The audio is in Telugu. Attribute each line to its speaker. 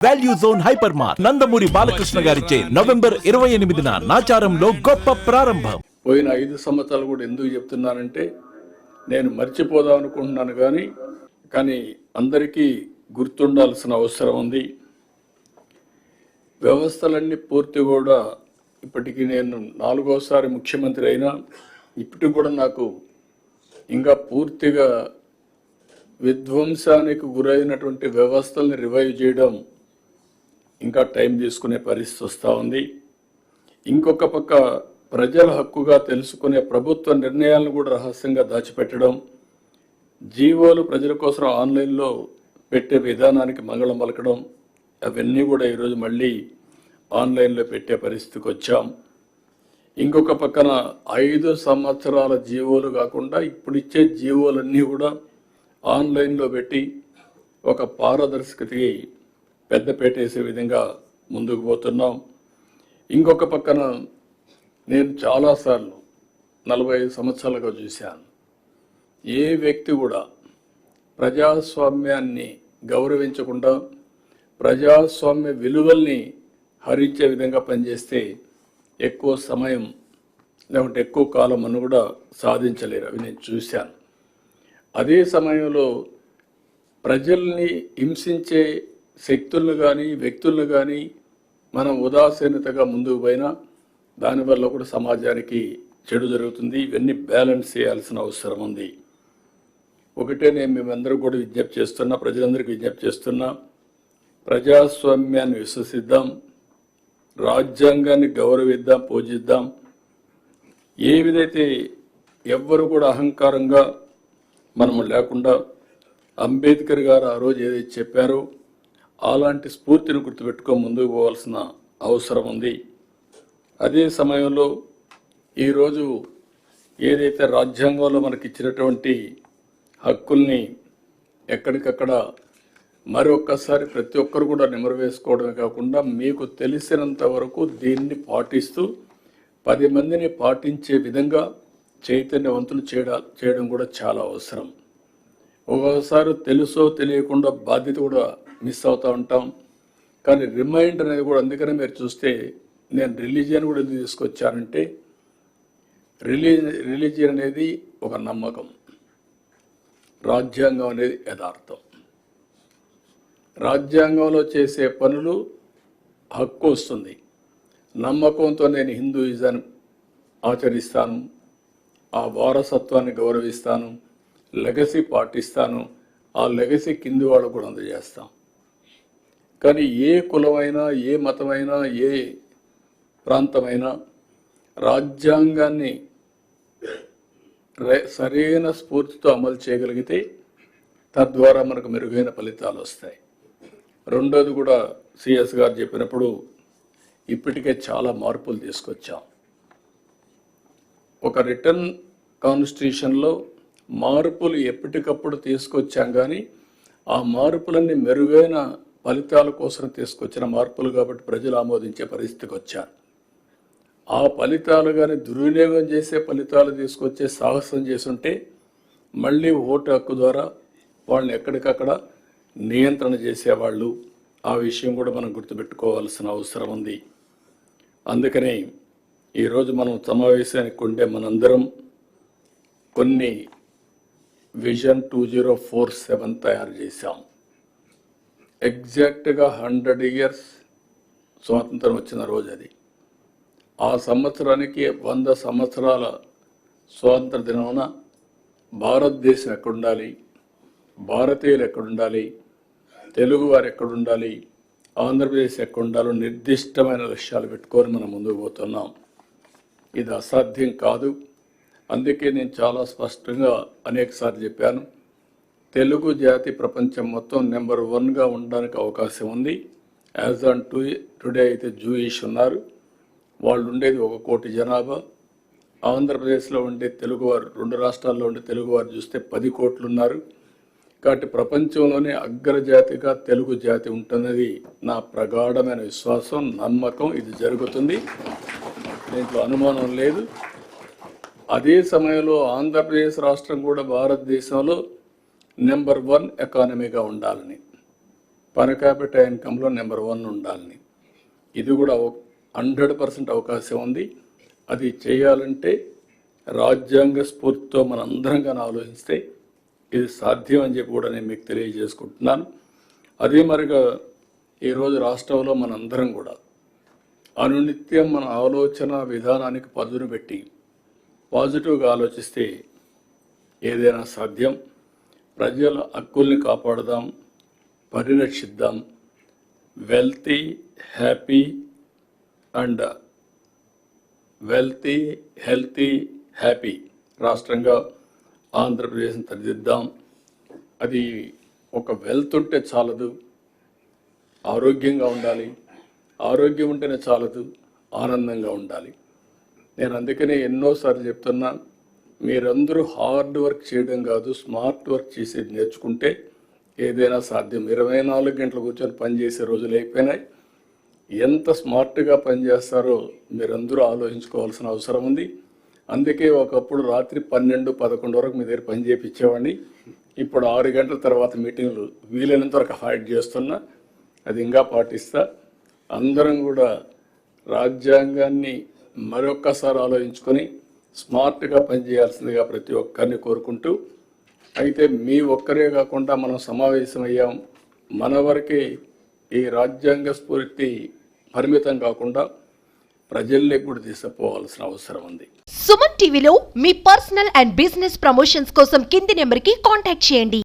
Speaker 1: Value zone hyper mart Nandamuri Balakrishna గారిచే నవంబర్ 28న నాచారంలో గొప్ప ప్రారంభం.
Speaker 2: పోయిన 5 సంవత్సరాలు కూడా ఎందుకు చెప్తున్నానంటే నేను మర్చిపోదాం అనుకుంటున్నాను కానీ అందరికీ గుర్తుండాల్సిన అవసరం ఉంది. వ్యవస్థలన్నీ పూర్తి కూడా ఇప్పటికీ నేను 4వసారి ముఖ్యమంత్రి అయినా ఇప్పటికి కూడా నాకు ఇంకా పూర్తిగా విధ్వంసానికి గురైనటువంటి వ్యవస్థల్ని రివైవ్ చేయడం ఇంకా టైం తీసుకునే పరిస్థితి వస్తూ ఉంది. ఇంకొక పక్క ప్రజల హక్కుగా తెలుసుకునే ప్రభుత్వ నిర్ణయాలను కూడా రహస్యంగా దాచిపెట్టడం, జీవోలు ప్రజల కోసం ఆన్లైన్లో పెట్టే విధానానికి మంగళం పలకడం, అవన్నీ కూడా ఈరోజు మళ్ళీ ఆన్లైన్లో పెట్టే పరిస్థితికి వచ్చాం. ఇంకొక పక్కన 5 సంవత్సరాల జీవోలు కాకుండా ఇప్పుడు ఇచ్చే జీవోలన్నీ కూడా ఆన్లైన్లో పెట్టి ఒక పారదర్శకతకి పెద్దపేట వేసే విధంగా ముందుకు పోతున్నాం. ఇంకొక పక్కన నేను చాలాసార్లు 45 సంవత్సరాలుగా చూశాను, ఏ వ్యక్తి కూడా ప్రజాస్వామ్యాన్ని గౌరవించకుండా ప్రజాస్వామ్య విలువల్ని హరించే విధంగా పనిచేస్తే ఎక్కువ సమయం లేకుంటే ఎక్కువ కాలం అని కూడా సాధించలేరు. అవి నేను చూశాను. అదే సమయంలో ప్రజల్ని హింసించే శక్తులను కానీ వ్యక్తులను కానీ మనం ఉదాసీనతగా ముందుకు పోయినా దానివల్ల కూడా సమాజానికి చెడు జరుగుతుంది. ఇవన్నీ బ్యాలెన్స్ చేయాల్సిన అవసరం ఉంది. ఒకటే నేను మేమందరూ కూడా విజ్ఞప్తి చేస్తున్నా, ప్రజలందరికీ విజ్ఞప్తి చేస్తున్నా, ప్రజాస్వామ్యాన్ని విశ్వసిద్దాం, రాజ్యాంగాన్ని గౌరవిద్దాం, పూజిద్దాం. ఏ విధైతే ఎవ్వరు కూడా అహంకారంగా మనము లేకుండా అంబేద్కర్ గారు ఆ రోజు ఏదైతే చెప్పారో అలాంటి స్ఫూర్తిని గుర్తుపెట్టుకో ముందుకు పోవాల్సిన అవసరం ఉంది. అదే సమయంలో ఈరోజు ఏదైతే రాజ్యాంగంలో మనకి ఇచ్చినటువంటి హక్కుల్ని ఎక్కడికక్కడ మరొక్కసారి ప్రతి ఒక్కరు కూడా నెమరు వేసుకోవడమే కాకుండా మీకు తెలిసినంత వరకు దీన్ని పాటిస్తూ 10 మందిని పాటించే విధంగా చైతన్యవంతులు చేయడం కూడా చాలా అవసరం. ఒక్కొక్కసారి తెలుసో తెలియకుండా బాధ్యత కూడా మిస్ అవుతూ ఉంటాం. కానీ రిమైండర్ అనేది కూడా, అందుకనే మీరు చూస్తే నేను రిలీజియన్ కూడా ఎందుకు తీసుకొచ్చానంటే రిలీజియన్ అనేది ఒక నమ్మకం, రాజ్యాంగం అనేది యథార్థం. రాజ్యాంగంలో చేసే పనులు హక్కు వస్తుంది. నమ్మకంతో నేను హిందూయిజాన్ని ఆచరిస్తాను, ఆ వారసత్వాన్ని గౌరవిస్తాను, లెగసీ పాటిస్తాను, ఆ లెగసీ కింది వాళ్ళకు కూడా అందజేస్తాం. కానీ ఏ కులమైనా, ఏ మతమైనా, ఏ ప్రాంతమైనా రాజ్యాంగాన్ని సరైన స్ఫూర్తితో అమలు చేయగలిగితే తద్వారా మనకు మెరుగైన ఫలితాలు వస్తాయి. రెండోది కూడా సిఎస్ గారు చెప్పినప్పుడు ఇప్పటికే చాలా మార్పులు తీసుకొచ్చాం. ఒక రిటర్న్ కాన్స్టిట్యూషన్లో మార్పులు ఎప్పటికప్పుడు తీసుకొచ్చాం, కానీ ఆ మార్పులన్నీ మెరుగైన ఫలితాల కోసం తీసుకొచ్చిన మార్పులు కాబట్టి ప్రజలు ఆమోదించే పరిస్థితికి వచ్చారు. ఆ ఫలితాలు కానీ దుర్వినియోగం చేసే ఫలితాలు తీసుకొచ్చే సాహసం చేసుంటే మళ్ళీ ఓటు హక్కు ద్వారా వాళ్ళని ఎక్కడికక్కడ నియంత్రణ చేసేవాళ్ళు. ఆ విషయం కూడా మనం గుర్తుపెట్టుకోవాల్సిన అవసరం ఉంది. అందుకనే ఈరోజు మనం సమావేశానికి ఉండే మనందరం కొన్ని విజన్ 2047 తయారు చేశాం. ఎగ్జాక్ట్గా 100 years స్వాతంత్రం వచ్చిన రోజు అది. ఆ సంవత్సరానికి 100 సంవత్సరాల స్వాతంత్ర దినమున భారతదేశం ఎక్కడుండాలి, భారతీయులు ఎక్కడుండాలి, తెలుగువారు ఎక్కడుండాలి, ఆంధ్రప్రదేశ్ ఎక్కడుండాలో నిర్దిష్టమైన లక్ష్యాలు పెట్టుకొని మనం ముందుకు పోతున్నాం. ఇది అసాధ్యం కాదు. అందుకే నేను చాలా స్పష్టంగా అనేకసార్లు చెప్పాను, తెలుగు జాతి ప్రపంచం మొత్తం నెంబర్ 1గా ఉండడానికి అవకాశం ఉంది. యాజ్ ఆన్ టుడే అయితే జూయిష్ ఉన్నారు, వాళ్ళు ఉండేది 1 కోటి జనాభా. ఆంధ్రప్రదేశ్లో ఉండే తెలుగువారు, 2 రాష్ట్రాల్లో ఉండే తెలుగువారు చూస్తే 10 కోట్లు ఉన్నారు. కాబట్టి ప్రపంచంలోనే అగ్రజాతిగా తెలుగు జాతి ఉంటున్నది నా ప్రగాఢమైన విశ్వాసం, నమ్మకం. ఇది జరుగుతుంది, దీంట్లో అనుమానం లేదు. అదే సమయంలో ఆంధ్రప్రదేశ్ రాష్ట్రం కూడా భారతదేశంలో నెంబర్ 1 ఎకానమీగా ఉండాలని, పర్ క్యాపిటల్ ఇన్కంలో నెంబర్ 1 ఉండాలని. ఇది కూడా 100% అవకాశం ఉంది. అది చేయాలంటే రాజ్యాంగ స్ఫూర్తితో మనందరం కానీ ఆలోచిస్తే ఇది సాధ్యం అని చెప్పి కూడా నేను మీకు తెలియజేసుకుంటున్నాను. అదే మరిగా ఈరోజు రాష్ట్రంలో మనందరం కూడా అనునిత్యం మన ఆలోచన విధానానికి పదును పెట్టి పాజిటివ్గా ఆలోచిస్తే ఏదైనా సాధ్యం. ప్రజల హక్కుల్ని కాపాడదాం, పరిరక్షిద్దాం. వెల్తీ హెల్తీ హ్యాపీ రాష్ట్రంగా ఆంధ్రప్రదేశ్ని తీర్చిదిద్దాం. అది ఒక వెల్త్ ఉంటే చాలదు, ఆరోగ్యంగా ఉండాలి. ఆరోగ్యం ఉంటేనే చాలదు, ఆనందంగా ఉండాలి. నేను అందుకనే ఎన్నోసార్లు చెప్తున్నా, మీరందరూ హార్డ్ వర్క్ చేయడం కాదు, స్మార్ట్ వర్క్ చేసేది నేర్చుకుంటే ఏదైనా సాధ్యం. 24 గంటలు కూర్చొని పనిచేసే రోజులు అయిపోయినాయి. ఎంత స్మార్ట్గా పనిచేస్తారో మీరందరూ ఆలోచించుకోవాల్సిన అవసరం ఉంది. అందుకే ఒకప్పుడు రాత్రి 12-11 వరకు మీ దగ్గర పని చేయించేవాడిని. ఇప్పుడు 6 గంటల తర్వాత మీటింగ్లు వీలైనంత వరకు అవాయిడ్ చేస్తున్నా. అది ఇంకా పాటిస్తా. అందరం కూడా రాజ్యాంగాన్ని మరొక్కసారి ఆలోచించుకొని స్మార్ట్గా పనిచేయాల్సిందిగా ప్రతి ఒక్కరిని కోరుకుంటూ, అయితే మీ ఒక్కరే కాకుండా మనం సమావేశమయ్యాం. మన వరకే ఈ రాజ్యాంగ స్ఫూర్తి పరిమితం కాకుండా ప్రజల్లోకి కూడా తీసుకుపోవాల్సిన అవసరం ఉంది.
Speaker 3: సుమన్ టీవీలో మీ పర్సనల్ అండ్ బిజినెస్ ప్రమోషన్స్ కోసం కింది నెంబర్కి కాంటాక్ట్ చేయండి.